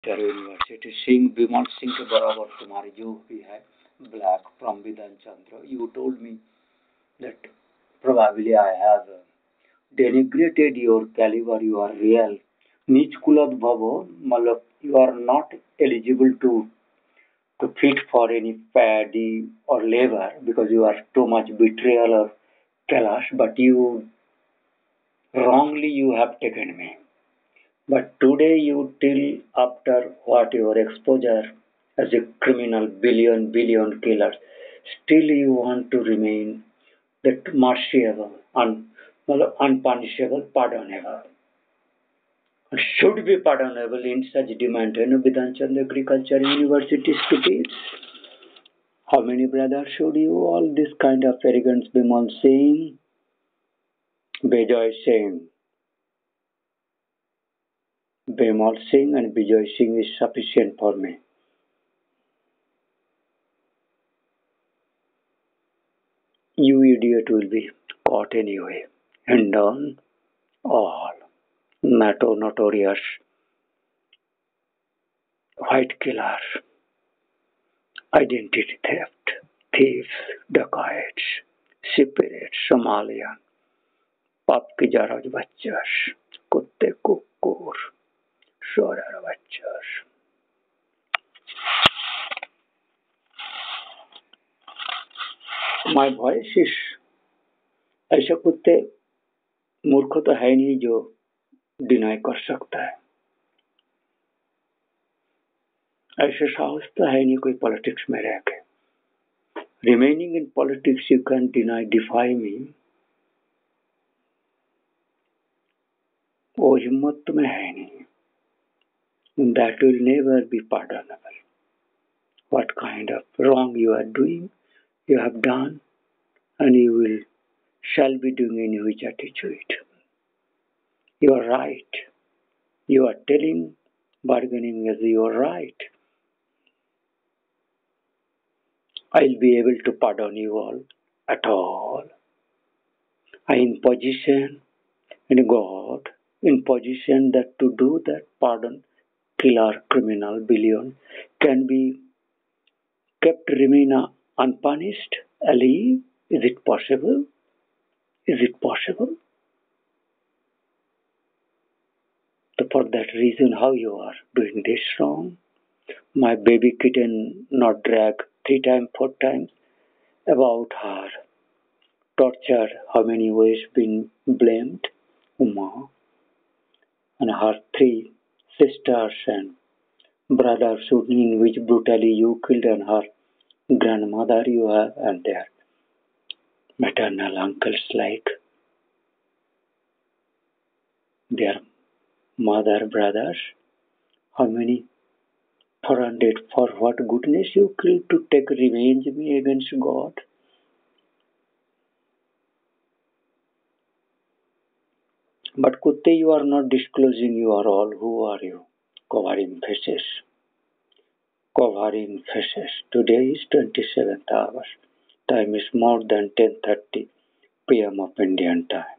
University Singh विमल सिंह के बराबर तुम्हारे जो भी है black from Vidhan Chandra. You told me that probably I have denigrated your caliber, you are real. Nich kulad bhavo, malab you are not eligible to fit for any paddy or labor because you are too much betrayal or kalash, but you wrongly you have taken me. But today you tell after what your exposure as a criminal billion killer, still you want to remain that merciable, unpunishable, pardonable. And should be pardonable in such demand, Vidhan Chandra Agriculture University studies. How many brothers should you all this kind of arrogance be saying? Bejoy saying. Bimal Singh and Bijoy Singh is sufficient for me. You idiot will be caught anyway. And on all notorious white killer, identity theft, thieves, dacoits, spirits, Somalian, पाप की George बच्चस, कुत्ते कुकुर, सोरर बच्चस. My voice is ऐसे कुत्ते मूर्ख तो है नहीं जो डिनाई कर सकता है. ऐसे साहस तो है नहीं कोई पॉलिटिक्स में रह के. Remaining in politics you can defy me. वो हिम्मत तुम्हें है नहीं. That will never be pardonable. What kind of wrong you are doing, you have done, and you shall be doing in which attitude. You are right. You are telling, bargaining as you are right. I'll be able to pardon you all at all. I am in position, in God, in position that to do that pardon, killer, criminal, billion, can be kept remain unpunished, alive. Is it possible? Is it possible? So for that reason, how you are doing this wrong? My baby kitten not drag 3 times, 4 times about her torture, how many ways been blamed, Uma, and her 3 sisters and brothers in which brutally you killed, and her grandmother you have, and their maternal uncles like their mother, brothers, how many 400 for what goodness you killed to take revenge me against God? But Kutte, you are not disclosing you are all. Who are you? Covering faces. Covering faces. Today is 27th hour. Time is more than 10:30 p.m. of Indian time.